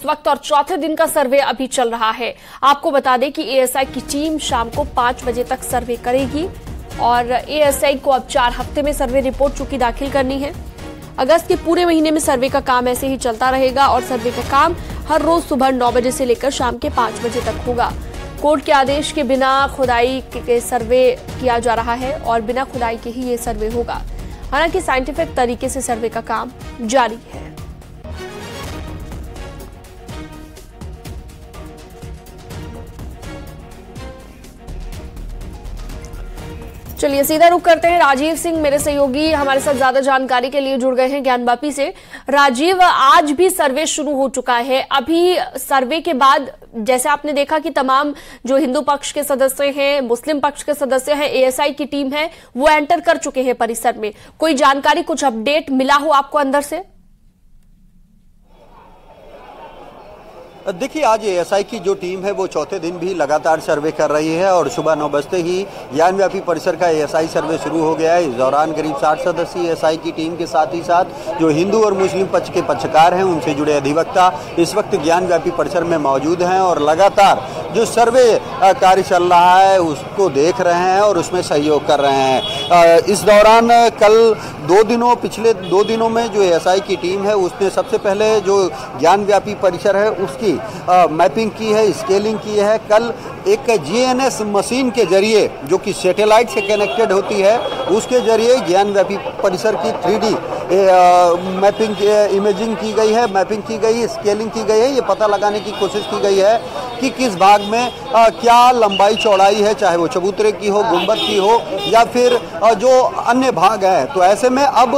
वक्त और चौथे दिन का सर्वे अभी चल रहा है। आपको बता दें कि एएसआई की टीम शाम को 5 बजे तक सर्वे करेगी और एएसआई को अब 4 हफ्ते में सर्वे रिपोर्ट चूंकि दाखिल करनी है। अगस्त के पूरे महीने में सर्वे का काम ऐसे ही चलता रहेगा और सर्वे का काम हर रोज सुबह 9 बजे से लेकर शाम के 5 बजे तक होगा। कोर्ट के आदेश के बिना खुदाई के सर्वे किया जा रहा है और बिना खुदाई के ही ये सर्वे होगा। हालांकि साइंटिफिक तरीके से सर्वे का काम जारी है। चलिए सीधा रुख करते हैं। राजीव सिंह मेरे सहयोगी हमारे साथ ज्यादा जानकारी के लिए जुड़ गए हैं ज्ञानवापी से। राजीव, आज भी सर्वे शुरू हो चुका है। अभी सर्वे के बाद जैसे आपने देखा कि तमाम जो हिंदू पक्ष के सदस्य हैं, मुस्लिम पक्ष के सदस्य हैं, एएसआई की टीम है, वो एंटर कर चुके हैं परिसर में। कोई जानकारी, कुछ अपडेट मिला हो आपको अंदर से? देखिए, आज एएसआई की जो टीम है वो चौथे दिन भी लगातार सर्वे कर रही है और सुबह 9 बजते ही ज्ञानव्यापी परिसर का एएसआई सर्वे शुरू हो गया है। इस दौरान करीब 60 सदस्यीय एएसआई की टीम के साथ ही साथ जो हिंदू और मुस्लिम पक्ष के पक्षकार हैं, उनसे जुड़े अधिवक्ता इस वक्त ज्ञानव्यापी परिसर में मौजूद हैं और लगातार जो सर्वे कार्य चल रहा है उसको देख रहे हैं और उसमें सहयोग कर रहे हैं। इस दौरान कल पिछले 2 दिनों में जो एएसआई की टीम है उसने सबसे पहले जो ज्ञानव्यापी परिसर है उसकी मैपिंग की है, स्केलिंग की है। कल एक जीएनएस मशीन के जरिए जो कि सैटेलाइट से कनेक्टेड होती है उसके जरिए ज्ञानव्यापी परिसर की 3D मैपिंग इमेजिंग की गई है, मैपिंग की गई, स्केलिंग की गई है। ये पता लगाने की कोशिश की गई है कि किस भाग में क्या लंबाई चौड़ाई है, चाहे वो चबूतरे की हो, गुंबद की हो या फिर जो अन्य भाग है। तो ऐसे में अब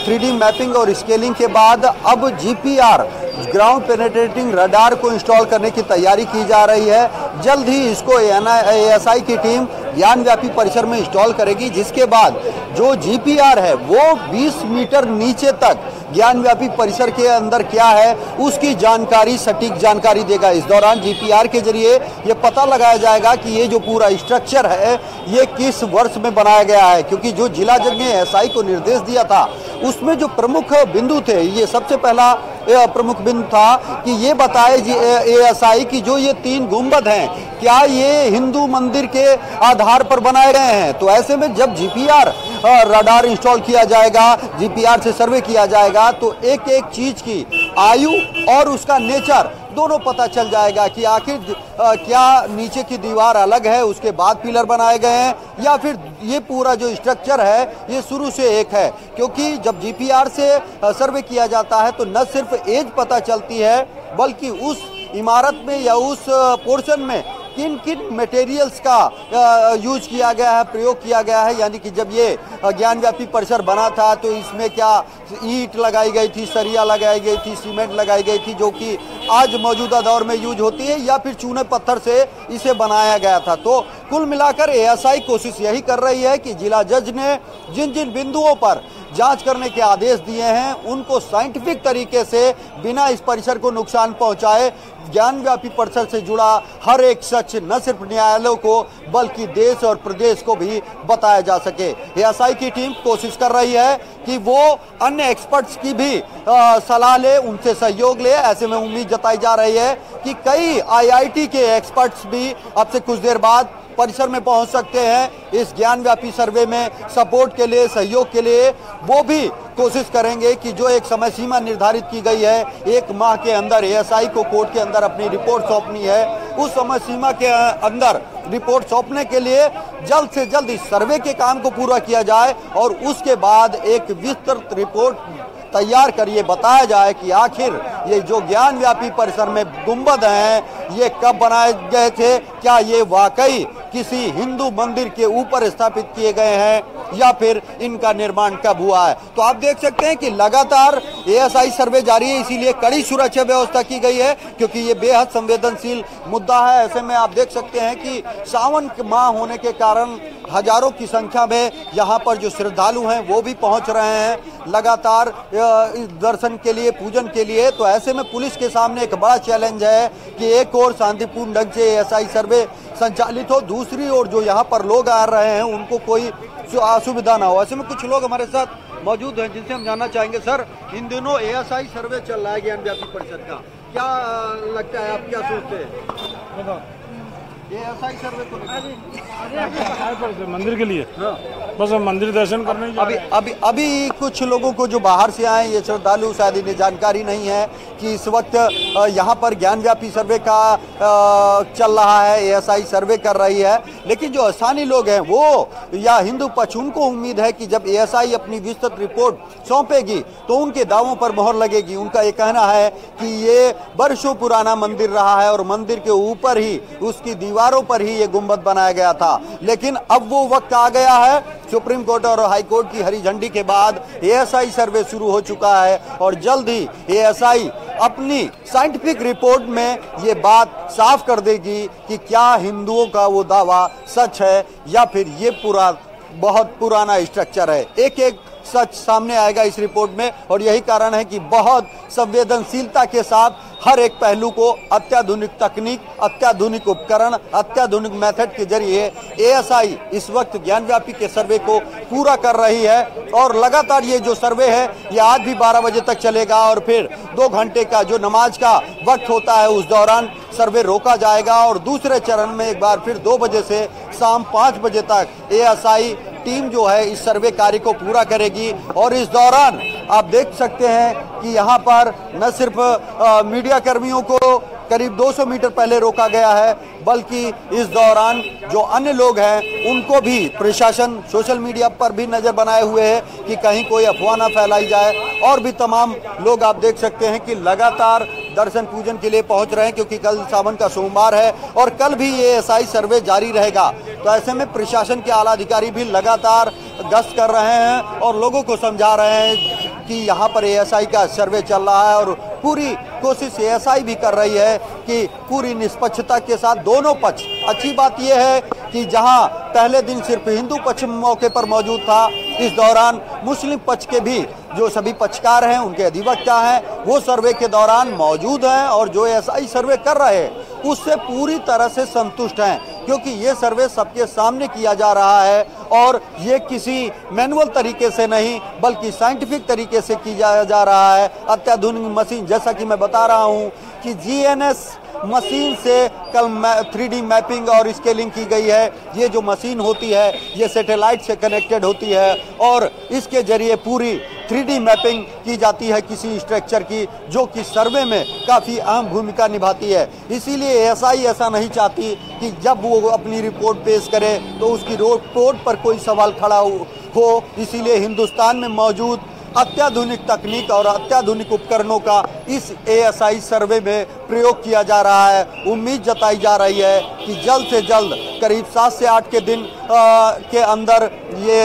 3D मैपिंग और स्केलिंग के बाद अब GPR ग्राउंड पेनिट्रेटिंग रडार को इंस्टॉल करने की तैयारी की जा रही है। जल्द ही इसको एएसआई की टीम ज्ञानव्यापी परिसर में इंस्टॉल करेगी, जिसके बाद जो GPR है वो 20 मीटर नीचे तक ज्ञानव्यापी परिसर के अंदर क्या है उसकी जानकारी, सटीक जानकारी देगा। इस दौरान GPR के जरिए ये पता लगाया जाएगा कि ये जो पूरा स्ट्रक्चर है ये किस वर्ष में बनाया गया है, क्योंकि जो जिला जज ने एएसआई को निर्देश दिया था उसमें जो प्रमुख बिंदु थे, ये सबसे पहला प्रमुख बिंदु था कि ये बताए एएसआई की जो ये 3 गुंबद हैं क्या ये हिंदू मंदिर के आधार पर बनाए गए हैं। तो ऐसे में जब GPR रडार इंस्टॉल किया जाएगा, GPR से सर्वे किया जाएगा तो एक एक चीज की आयु और उसका नेचर दोनों पता चल जाएगा कि आखिर क्या नीचे की दीवार अलग है उसके बाद पिलर बनाए गए हैं या फिर ये पूरा जो स्ट्रक्चर है ये शुरू से एक है। क्योंकि जब GPR से सर्वे किया जाता है तो न सिर्फ एज पता चलती है बल्कि उस इमारत में या उस पोर्शन में किन किन मटेरियल्स का यूज किया गया है, प्रयोग किया गया है। यानी कि जब ये ज्ञानव्यापी परिसर बना था तो इसमें क्या ईंट लगाई गई थी, सरिया लगाई गई थी, सीमेंट लगाई गई थी जो कि आज मौजूदा दौर में यूज होती है, या फिर चूने पत्थर से इसे बनाया गया था। तो कुल मिलाकर एएसआई कोशिश यही कर रही है कि जिला जज ने जिन जिन बिंदुओं पर जांच करने के आदेश दिए हैं उनको साइंटिफिक तरीके से बिना इस परिसर को नुकसान पहुंचाए ज्ञानव्यापी परिसर से जुड़ा हर एक सच न सिर्फ न्यायालयों को बल्कि देश और प्रदेश को भी बताया जा सके। एएसआई की टीम कोशिश कर रही है कि वो अन्य एक्सपर्ट्स की भी सलाह ले, उनसे सहयोग ले। ऐसे में उम्मीद जताई जा रही है कि कई IIT के एक्सपर्ट्स भी अब से कुछ देर बाद परिसर में पहुंच सकते हैं इस ज्ञानव्यापी सर्वे में सपोर्ट के लिए, सहयोग के लिए। वो भी कोशिश करेंगे कि जो एक समय सीमा निर्धारित की गई है 1 माह के अंदर एएसआई को कोर्ट के अंदर अपनी रिपोर्ट सौंपनी है, उस समय सीमा के अंदर रिपोर्ट सौंपने के लिए जल्द से जल्द इस सर्वे के काम को पूरा किया जाए और उसके बाद एक विस्तृत रिपोर्ट तैयार कर ये बताया जाए कि आखिर ये जो ज्ञानव्यापी परिसर में गुंबद हैं ये कब बनाए गए थे, क्या ये वाकई किसी हिंदू मंदिर के ऊपर स्थापित किए गए हैं या फिर इनका निर्माण कब हुआ है। तो आप देख सकते हैं कि लगातार एएसआई सर्वे जारी है, इसीलिए कड़ी सुरक्षा व्यवस्था की गई है क्योंकि ये बेहद संवेदनशील मुद्दा है। ऐसे में आप देख सकते हैं कि सावन माह होने के कारण हजारों की संख्या में यहाँ पर जो श्रद्धालु हैं वो भी पहुँच रहे हैं लगातार दर्शन के लिए, पूजन के लिए। तो ऐसे में पुलिस के सामने एक बड़ा चैलेंज है कि एक और शांतिपूर्ण ढंग से एएसआई सर्वे संचालित हो, दूसरी ओर जो यहाँ पर लोग आ रहे हैं उनको कोई असुविधा ना हो। ऐसे में कुछ लोग हमारे साथ मौजूद हैं जिनसे हम जानना चाहेंगे। सर, इन दिनों एएसआई सर्वे चल रहा है ज्ञानव्यापी परिषद का, क्या लगता है, आप क्या सोचते हैं? ये एएसआई सर्वे को मंदिर के लिए बस हम मंदिर दर्शन करने जा रहे हैं। अभी कुछ लोगों को जो बाहर से आए ये श्रद्धालु शायद इन्हें जानकारी नहीं है कि इस वक्त यहाँ पर ज्ञानव्यापी सर्वे का चल रहा है, एएसआई सर्वे कर रही है। लेकिन जो स्थानीय लोग हैं वो या हिंदू पक्ष, उनको उम्मीद है कि जब एएसआई अपनी विस्तृत रिपोर्ट सौंपेगी तो उनके दावों पर मोहर लगेगी। उनका ये कहना है कि ये वर्षों पुराना मंदिर रहा है और मंदिर के ऊपर ही, उसकी दीवारों पर ही ये गुंबद बनाया गया था। लेकिन अब वो वक्त आ गया है, सुप्रीम कोर्ट और हाई कोर्ट की हरी झंडी के बाद एएसआई सर्वे शुरू हो चुका है और जल्द ही एएसआई अपनी साइंटिफिक रिपोर्ट में ये बात साफ कर देगी कि क्या हिंदुओं का वो दावा सच है या फिर ये पूरा बहुत पुराना स्ट्रक्चर है। एक एक सच सामने आएगा इस रिपोर्ट में और यही कारण है कि बहुत संवेदनशीलता के साथ हर एक पहलू को अत्याधुनिक तकनीक, अत्याधुनिक उपकरण, अत्याधुनिक मेथड के जरिए एएसआई इस वक्त ज्ञानव्यापी के सर्वे को पूरा कर रही है। और लगातार ये जो सर्वे है ये आज भी 12 बजे तक चलेगा और फिर 2 घंटे का जो नमाज का वक्त होता है उस दौरान सर्वे रोका जाएगा और दूसरे चरण में एक बार फिर 2 बजे से शाम 5 बजे तक एएसआई टीम जो है इस सर्वे कार्य को पूरा करेगी। और इस दौरान आप देख सकते हैं कि यहाँ पर न सिर्फ मीडिया कर्मियों को करीब 200 मीटर पहले रोका गया है, बल्कि इस दौरान जो अन्य लोग हैं उनको भी प्रशासन सोशल मीडिया पर भी नजर बनाए हुए है कि कहीं कोई अफवाह ना फैलाई जाए। और भी तमाम लोग आप देख सकते हैं कि लगातार दर्शन पूजन के लिए पहुंच रहे हैं क्योंकि कल सावन का सोमवार है और कल भी ये एएसआई सर्वे जारी रहेगा। तो ऐसे में प्रशासन के आला अधिकारी भी लगातार गश्त कर रहे हैं और लोगों को समझा रहे हैं कि यहाँ पर एएसआई का सर्वे चल रहा है और पूरी कोशिश एएसआई भी कर रही है कि पूरी निष्पक्षता के साथ दोनों पक्ष। अच्छी बात यह है कि जहां पहले दिन सिर्फ हिंदू पक्ष मौके पर मौजूद था, इस दौरान मुस्लिम पक्ष के भी जो सभी पक्षकार हैं, उनके अधिवक्ता हैं, वो सर्वे के दौरान मौजूद हैं और जो एएसआई सर्वे कर रहे हैं उससे पूरी तरह से संतुष्ट हैं क्योंकि ये सर्वे सबके सामने किया जा रहा है और ये किसी मैनुअल तरीके से नहीं बल्कि साइंटिफिक तरीके से किया जा रहा है। अत्याधुनिक मशीन, जैसा कि मैं बता रहा हूँ कि जीएनएस मशीन से कल 3D मैपिंग और स्केलिंग की गई है। ये जो मशीन होती है ये सैटेलाइट से कनेक्टेड होती है और इसके जरिए पूरी 3D मैपिंग की जाती है किसी स्ट्रक्चर की, जो कि सर्वे में काफ़ी अहम भूमिका निभाती है। इसीलिए एएसआई ऐसा नहीं चाहती कि जब वो अपनी रिपोर्ट पेश करे तो उसकी रिपोर्ट पर कोई सवाल खड़ा हो। इसीलिए हिंदुस्तान में मौजूद अत्याधुनिक तकनीक और अत्याधुनिक उपकरणों का इस एएसआई सर्वे में प्रयोग किया जा रहा है। उम्मीद जताई जा रही है कि जल्द से जल्द करीब 7 से 8 के दिन के अंदर ये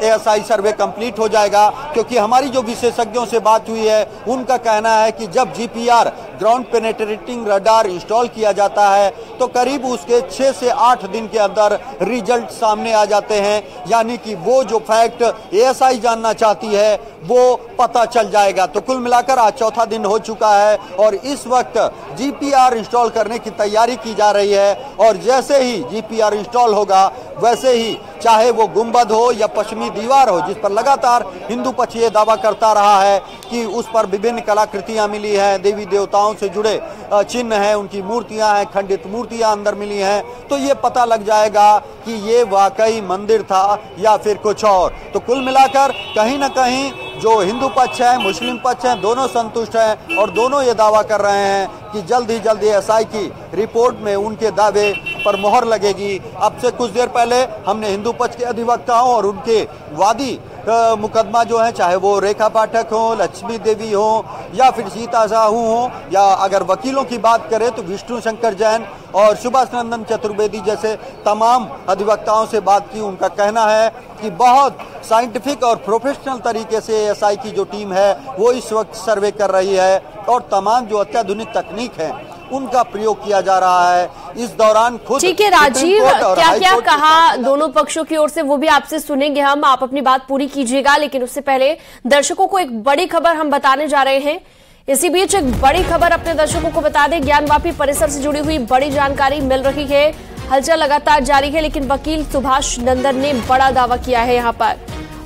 एएसआई सर्वे कंप्लीट हो जाएगा क्योंकि हमारी जो विशेषज्ञों से बात हुई है उनका कहना है कि जब GPR ground penetrating radar install किया जाता है तो करीब उसके 6 से 8 दिन के अंदर रिजल्ट सामने आ जाते हैं, यानी कि वो जो फैक्ट एएसआई जानना चाहती है वो पता चल जाएगा। तो कुल मिलाकर आज चौथा दिन हो चुका है और इस वक्त जीपीआर इंस्टॉल करने की तैयारी की जा रही है और जैसे ही जीपीआर इंस्टॉल होगा वैसे ही चाहे वो गुंबद हो या पश्चिमी दीवार हो, जिस पर लगातार हिंदू पक्ष ये दावा करता रहा है कि उस पर विभिन्न कलाकृतियां मिली हैं, देवी देवताओं से जुड़े चिन्ह हैं, उनकी मूर्तियां हैं, खंडित मूर्तियां अंदर मिली हैं, तो ये पता लग जाएगा कि ये वाकई मंदिर था या फिर कुछ और। तो कुल मिलाकर कहीं ना कहीं जो हिंदू पक्ष है, मुस्लिम पक्ष है, दोनों संतुष्ट हैं और दोनों ये दावा कर रहे हैं कि जल्द ही जल्द एएसआई की रिपोर्ट में उनके दावे पर मोहर लगेगी। अब से कुछ देर पहले हमने हिंदू पक्ष के अधिवक्ताओं और उनके वादी मुकदमा जो है, चाहे वो रेखा पाठक हो, लक्ष्मी देवी हो या फिर सीता साहू हो, या अगर वकीलों की बात करें तो विष्णु शंकर जैन और सुभाष नंदन चतुर्वेदी जैसे तमाम अधिवक्ताओं से बात की। उनका कहना है कि बहुत साइंटिफिक और प्रोफेशनल तरीके से एएसआई की जो टीम है वो इस वक्त सर्वे कर रही है और तमाम जो अत्याधुनिक तकनीक है उनका प्रयोग किया जा रहा है। इस दौरान खुद ठीक है राजीव, क्या क्या कहा दोनों पक्षों की ओर से वो भी आपसे सुनेंगे हम, आप अपनी बात पूरी कीजिएगा। लेकिन उससे पहले दर्शकों को एक बड़ी खबर हम बताने जा रहे हैं। इसी बीच एक बड़ी खबर अपने दर्शकों को बता दें, ज्ञानवापी परिसर से जुड़ी हुई बड़ी जानकारी मिल रही है। हलचल लगातार जारी है, लेकिन वकील सुभाष नंदन ने बड़ा दावा किया है यहाँ पर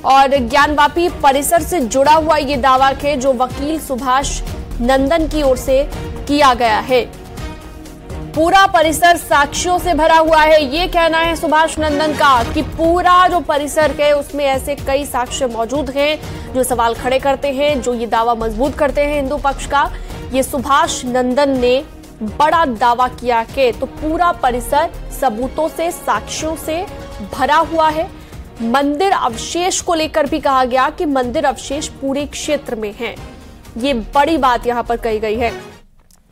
और ज्ञानवापी परिसर से जुड़ा हुआ ये दावा है जो वकील सुभाष नंदन की ओर से किया गया है। पूरा परिसर साक्ष्यों से भरा हुआ है, ये कहना है सुभाष नंदन का कि पूरा जो परिसर है उसमें ऐसे कई साक्ष्य मौजूद हैं जो सवाल खड़े करते हैं, जो ये दावा मजबूत करते हैं हिंदू पक्ष का। ये सुभाष नंदन ने बड़ा दावा किया कि तो पूरा परिसर सबूतों से, साक्ष्यों से भरा हुआ है। मंदिर अवशेष को लेकर भी कहा गया कि मंदिर अवशेष पूरे क्षेत्र में हैं। ये बड़ी बात यहां पर कही गई है।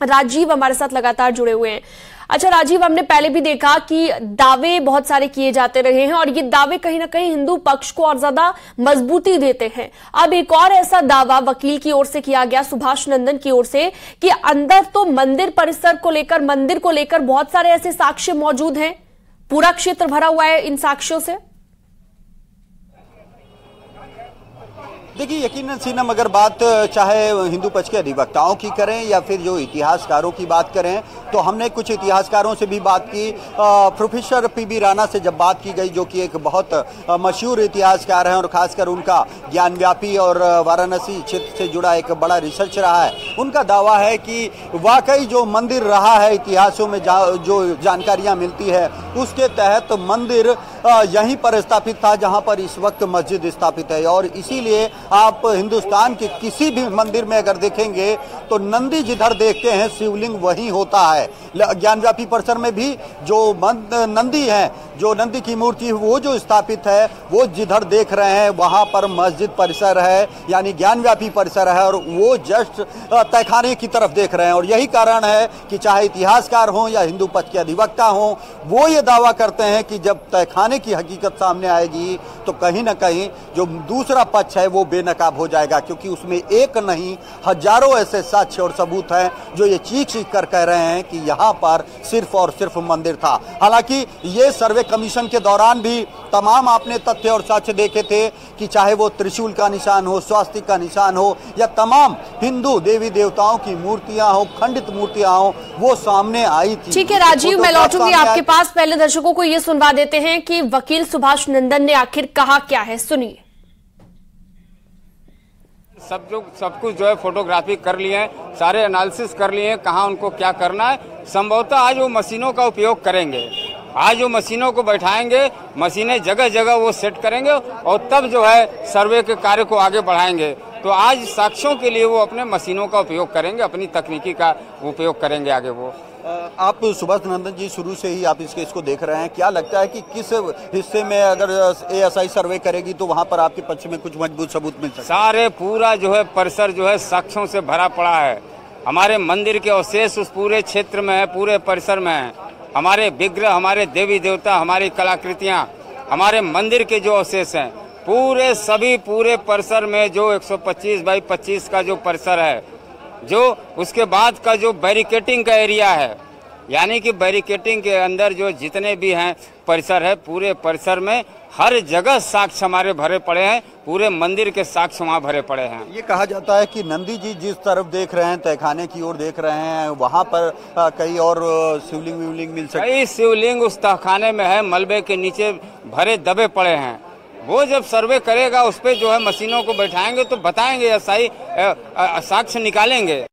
राजीव हमारे साथ लगातार जुड़े हुए हैं। अच्छा राजीव, हमने पहले भी देखा कि दावे बहुत सारे किए जाते रहे हैं और ये दावे कहीं ना कहीं हिंदू पक्ष को और ज्यादा मजबूती देते हैं। अब एक और ऐसा दावा वकील की ओर से किया गया, सुभाष नंदन की ओर से, कि अंदर तो मंदिर परिसर को लेकर, मंदिर को लेकर बहुत सारे ऐसे साक्ष्य मौजूद हैं, पूरा क्षेत्र भरा हुआ है इन साक्ष्यों से। देखिए, यकीनन सीनम अगर बात चाहे हिंदू पक्ष के अधिवक्ताओं की करें या फिर जो इतिहासकारों की बात करें, तो हमने कुछ इतिहासकारों से भी बात की। प्रोफेसर पीबी राणा से जब बात की गई, जो कि एक बहुत मशहूर इतिहासकार हैं और खासकर उनका ज्ञानव्यापी और वाराणसी क्षेत्र से जुड़ा एक बड़ा रिसर्च रहा है, उनका दावा है कि वाकई जो मंदिर रहा है इतिहासों में जो जानकारियाँ मिलती है उसके तहत मंदिर यहीं पर स्थापित था जहाँ पर इस वक्त मस्जिद स्थापित है। और इसीलिए आप हिंदुस्तान के किसी भी मंदिर में अगर देखेंगे तो नंदी जिधर देखते हैं शिवलिंग वहीं होता है। ज्ञानव्यापी परिसर में भी जो नंदी है, जो नंदी की मूर्ति वो जो स्थापित है, वो जिधर देख रहे हैं वहां पर मस्जिद परिसर है, यानी ज्ञानव्यापी परिसर है, और वो जस्ट तहखाने की तरफ देख रहे हैं। और यही कारण है कि चाहे इतिहासकार हों या हिंदू पक्ष के अधिवक्ता हों, वो ये दावा करते हैं कि जब तहखाने की हकीकत सामने आएगी तो कहीं ना कहीं जो दूसरा पक्ष है वो बेनकाब हो जाएगा, क्योंकि उसमें एक नहीं हजारों ऐसे साक्ष्य और सबूत हैं जो ये चीख कर कह रहे हैं कि यहाँ पर सिर्फ और सिर्फ मंदिर था। हालांकि ये सर्वे कमीशन के दौरान भी तमाम आपने तथ्य और साक्ष्य देखे थे कि चाहे वो त्रिशूल का निशान हो, स्वास्तिक का निशान हो, या तमाम हिंदू देवी देवताओं की मूर्तियां हो, खंडित मूर्तियां हो, वो सामने आई थी। ठीक है राजीव, मैं लौटूंगी आपके पास। पहले दर्शकों को ये सुनवा देते हैं कि वकील सुभाष नंदन ने आखिर कहा क्या है, सुनिए। सब कुछ जो है फोटोग्राफी कर लिए हैं, सारे एनालिसिस कर लिए हैं, कहाँ उनको क्या करना है। संभवतः आज वो मशीनों का उपयोग करेंगे, आज वो मशीनों को बैठाएंगे, मशीनें जगह जगह वो सेट करेंगे और तब जो है सर्वे के कार्य को आगे बढ़ाएंगे। तो आज साक्ष्यों के लिए वो अपने मशीनों का उपयोग करेंगे, अपनी तकनीकी का उपयोग करेंगे आगे वो। आप सुभाष नंदन जी शुरू से ही आप इस केस को देख रहे हैं, क्या लगता है कि किस हिस्से में अगर एएसआई सर्वे करेगी तो वहां पर आपके पक्ष में कुछ मजबूत सबूत मिल सकते हैं? सारे पूरा जो है परिसर जो है साक्ष्यों से भरा पड़ा है। हमारे मंदिर के अवशेष उस पूरे क्षेत्र में है, पूरे परिसर में है। हमारे विग्रह, हमारे देवी देवता, हमारी कलाकृतियाँ, हमारे मंदिर के जो अवशेष हैं, पूरे परिसर में जो 125 बाई 25 का जो परिसर है, जो उसके बाद का जो बैरिकेटिंग का एरिया है, यानी कि बैरिकेटिंग के अंदर जो जितने भी हैं परिसर है, पूरे परिसर में हर जगह साक्ष्य हमारे भरे पड़े हैं, पूरे मंदिर के साक्ष्य वहाँ भरे पड़े हैं। ये कहा जाता है कि नंदी जी जिस तरफ देख रहे हैं, तहखाने की ओर देख रहे हैं, वहाँ पर कई और शिवलिंग विवलिंग मिल सकते हैं। कई शिवलिंग उस तहखाने में है, मलबे के नीचे भरे दबे पड़े हैं। वो जब सर्वे करेगा उस पर जो है मशीनों को बैठाएंगे तो बताएंगे, ऐसा ही साक्ष्य निकालेंगे।